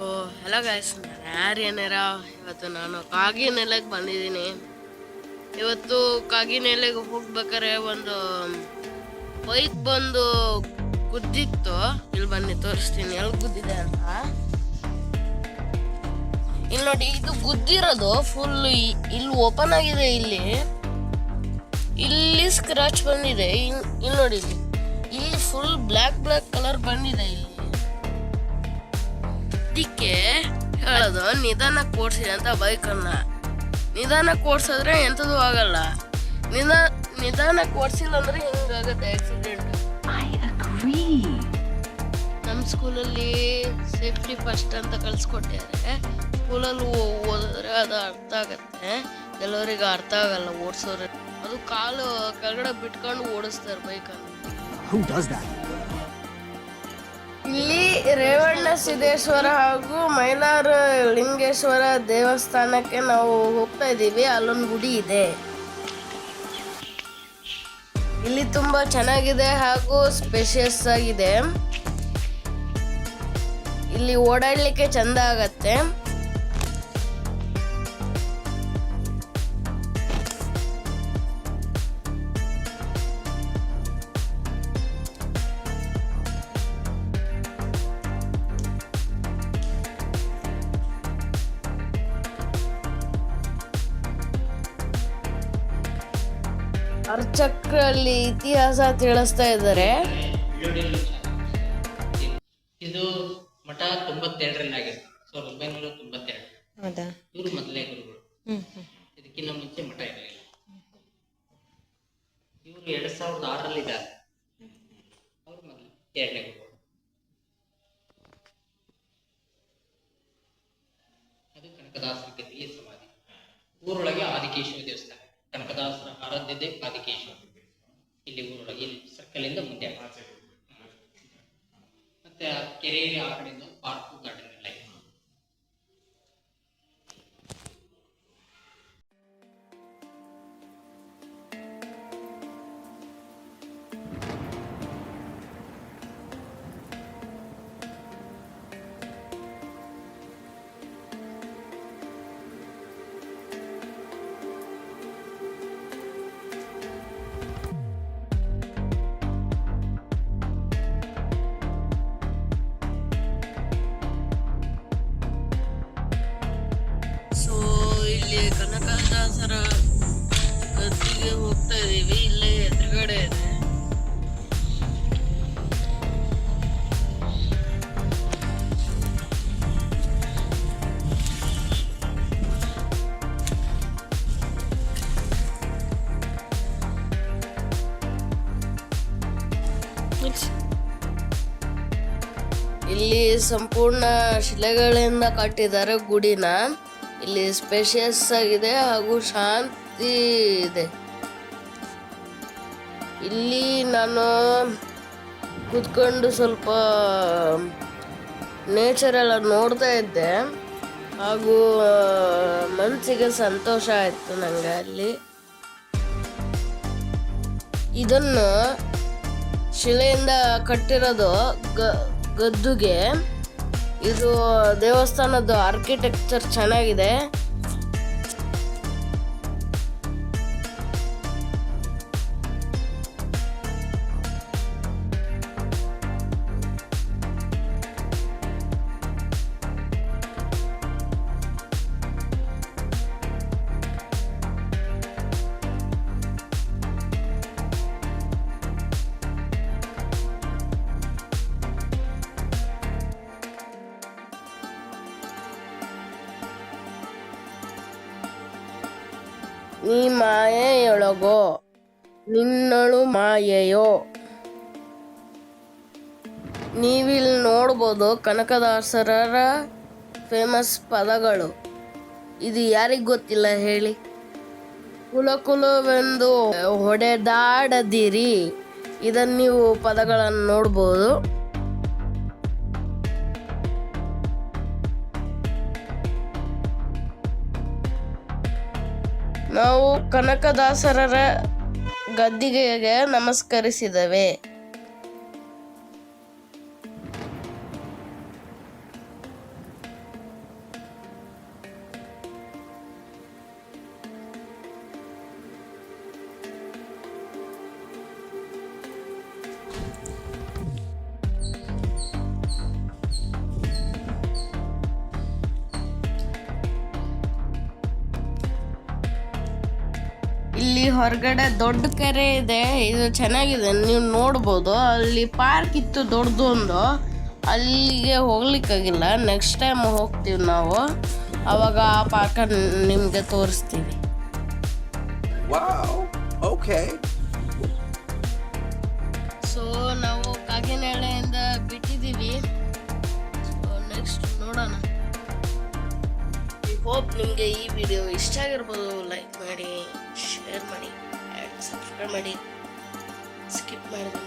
Hello guys, ನಾನು ಯಾರೇನಾರ ಇವತ್ತು ನಾನು ಕಾಗಿನೆಲೆಗೆ ಬಂದಿದ್ದೀನಿ. ಇವತ್ತು ಕಾಗಿನೆಲೆಗೆ ಹೋಗ್ಬೇಕಾರೆ ಒಂದು ಬೈಕ್ ಬಂದು ಗುದ್ದಿತ್ತು. ಇಲ್ಲಿ ಬನ್ನಿ ತೋರಿಸ್ತೀನಿ ಎಲ್ಲಿ ಗುದ್ದಿದೆ ಅಂತ. ಇಲ್ಲಿ ನೋಡಿ, ಇದು ಗುದ್ದಿರೋದು ಫುಲ್ ಇಲ್ಲಿ ಓಪನ್ ಆಗಿದೆ. ಇಲ್ಲಿ ಸ್ಕ್ರಾಚ್ ಬಂದಿದೆ. ಇಲ್ಲಿ ನೋಡಿ, ಇಲ್ಲಿ ಫುಲ್ ಬ್ಲ್ಯಾಕ್ ಕಲರ್ ಬಂದಿದೆ. ಅದಕ್ಕೆ ಹೇಳೋದು, ನಿಧಾನಕ್ಕೆ ಓಡಿಸಿ ಅಂತ ಬೈಕನ್ನ. ನಿಧಾನಕ್ಕೆ ಓಡಿಸಿದ್ರೆ ಎಂಥದ್ದು ಆಗಲ್ಲ. ನಿಧಾನಕ್ಕೆ ಓಡಿಸಿಲ್ಲ ಅಂದ್ರೆ ಹಿಂಗಾಗುತ್ತೆ ಆಕ್ಸಿಡೆಂಟ್. ನಮ್ಮ ಸ್ಕೂಲಲ್ಲಿ ಸೇಫ್ಟಿ ಫಸ್ಟ್ ಅಂತ ಕಲಿಸ್ಕೊಟ್ಟಿದ್ದಾರೆ. ಸ್ಕೂಲಲ್ಲಿ ಓದಿದ್ರೆ ಅದು ಅರ್ಥ ಆಗತ್ತೆ. ಕೆಲವರಿಗೆ ಅರ್ಥ ಆಗಲ್ಲ ಓಡಿಸೋರು. ಅದು ಕಾಲು ಕೆಳಗಡೆ ಬಿಟ್ಕೊಂಡು ಓಡಿಸ್ತಾರೆ ಬೈಕನ್ನು. ಇಲ್ಲಿ ರೇವಣ್ಣ ಸಿದ್ದೇಶ್ವರ ಹಾಗೂ ಮೈಲಾರ ಲಿಂಗೇಶ್ವರ ದೇವಸ್ಥಾನಕ್ಕೆ ನಾವು ಹೋಗ್ತಾ ಇದ್ದೀವಿ. ಅಲ್ಲೊಂದು ಗುಡಿ ಇದೆ. ಇಲ್ಲಿ ತುಂಬಾ ಚೆನ್ನಾಗಿದೆ ಹಾಗೂ ಸ್ಪೇಷಿಯಸ್ ಆಗಿದೆ. ಇಲ್ಲಿ ಓಡಾಡ್ಲಿಕ್ಕೆ ಚಂದ ಆಗತ್ತೆ. ಅರ್ಚಕ್ರಲ್ಲಿ ಇತಿಹಾಸ ತಿಳಿಸ್ತಾ ಇದ್ದಾರೆ. ಇದು ಮಠ 92ರಲ್ಲಿ ಆಗಿದೆ, 1992. ಹೌದಾ? ಇವರು ಮೊದಲೇ ಗುರುಗಳು. ಇದಕ್ಕಿಂತ ಮುಂಚೆ ಮಠ ಇರಲಿಲ್ಲ. ಇವರು 2006ರಲ್ಲಿ ಇದ್ದಾರೆ. ಅವರು ಮೊದಲು 2ನೇ ಗುರುಗಳು. ಅದು ಕನಕದಾಸರ ಗದ್ದಿಗೆ ಸಮಾಧಿ. ಊರೊಳಗೆ ಆದಿಕೇಶ್ವರ ದೇವಸ್ಥಾನ. ಕನಕದಾಸರ ಆರಾಧ್ಯತೆ ಆದಿಕೇಶ್ವರ. ಇಲ್ಲಿ ಊರೊಳಗೆ, ಇಲ್ಲಿ ಸರ್ಕಲ್ ಇಂದ ಮುಂದೆ ಮತ್ತೆ ಆ ಕೆರೆ ಆ ಕಡೆಯಿಂದ ಪಾರ್ಕ್ ಗಾರ್ಡನ್ ಎಲ್ಲ ಇದೆ. ಇಲ್ಲಿ ಕನಕದಾಸರ ಗದ್ದಿಗೆ ಹೋಗ್ತಾ ಇದೀವಿ. ಇಲ್ಲೇ ಎದುರುಗಡೆ ಇದೆ. ಇಲ್ಲಿ ಸಂಪೂರ್ಣ ಶಿಲೆಗಳಿಂದ ಕಟ್ಟಿದ್ದಾರೆ ಗುಡಿನ. ಇಲ್ಲಿ ಸ್ಪೇಷಿಯಸ್ ಆಗಿದೆ ಹಾಗೂ ಶಾಂತಿ ಇದೆ. ಇಲ್ಲಿ ನಾನು ಕೂತ್ಕೊಂಡು ಸ್ವಲ್ಪ ನೇಚರ್ ಎಲ್ಲ ನೋಡ್ತಾ ಇದ್ದೆ ಹಾಗೂ ಮನಸ್ಸಿಗೆ ಸಂತೋಷ ಆಯಿತು ನನಗೆ. ಅಲ್ಲಿ ಇದನ್ನು ಶಿಲೆಯಿಂದ ಕಟ್ಟಿರೋದು ಗದ್ದುಗೆ. ಇದು ದೇವಸ್ಥಾನದ ಆರ್ಕಿಟೆಕ್ಚರ್ ಚೆನ್ನಾಗಿದೆ. ನೀ ಮಾಯೆಯೊಳಗೋ ನಿನ್ನಳು ಮಾಯೆಯೋ. ನೀವಿಲ್ಲಿ ನೋಡ್ಬೋದು ಕನಕದಾಸರ ಫೇಮಸ್ ಪದಗಳು. ಇದು ಯಾರಿಗೆ ಗೊತ್ತಿಲ್ಲ ಹೇಳಿ? ಕುಲವೆಂದು ಹೊಡೆದಾಡದಿರಿ. ಇದನ್ನು ನೀವು ಪದಗಳನ್ನು ನೋಡ್ಬೋದು. ನಾವು ಕನಕದಾಸರ ಗದ್ದಿಗೆಗೆ ನಮಸ್ಕರಿಸಿದವೆ. ಇಲ್ಲಿ ಹೊರಗಡೆ ದೊಡ್ಡ ಕೆರೆ ಇದೆ, ಇದು ಚೆನ್ನಾಗಿದೆ, ನೀವು ನೋಡ್ಬೋದು. ಅಲ್ಲಿ ಪಾರ್ಕ್ ಇತ್ತು ದೊಡ್ಡದು ಒಂದು, ಅಲ್ಲಿಗೆ ಹೋಗ್ಲಿಕ್ಕಾಗಿಲ್ಲ. ನೆಕ್ಸ್ಟ್ ಟೈಮ್ ಹೋಗ್ತೀವಿ ನಾವು, ಅವಾಗ ಆ ಪಾರ್ಕ ನಿಮಗೆ ತೋರಿಸ್ತೀವಿ. ಸೊ ನಾವು ಕಾಗಿನೆಲೆಯಿಂದ ಬಿಟ್ಟಿದ್ದೀವಿ. ಸೊ ನೆಕ್ಸ್ಟ್ ನೋಡೋಣ. ಐ ಹೋಪ್ ನಿಮಗೆ ಈ ವಿಡಿಯೋ ಇಷ್ಟ ಆಗಿರ್ಬೋದು. ಲೈಕ್ ಮಾಡಿ, ಶೇರ್ ಮಾಡಿ, ಆ್ಯಂಡ್ ಸಬ್ಸ್ಕ್ರೈಬ್ ಮಾಡಿ. ಸ್ಕಿಪ್ ಮಾಡಿದ್ರೆ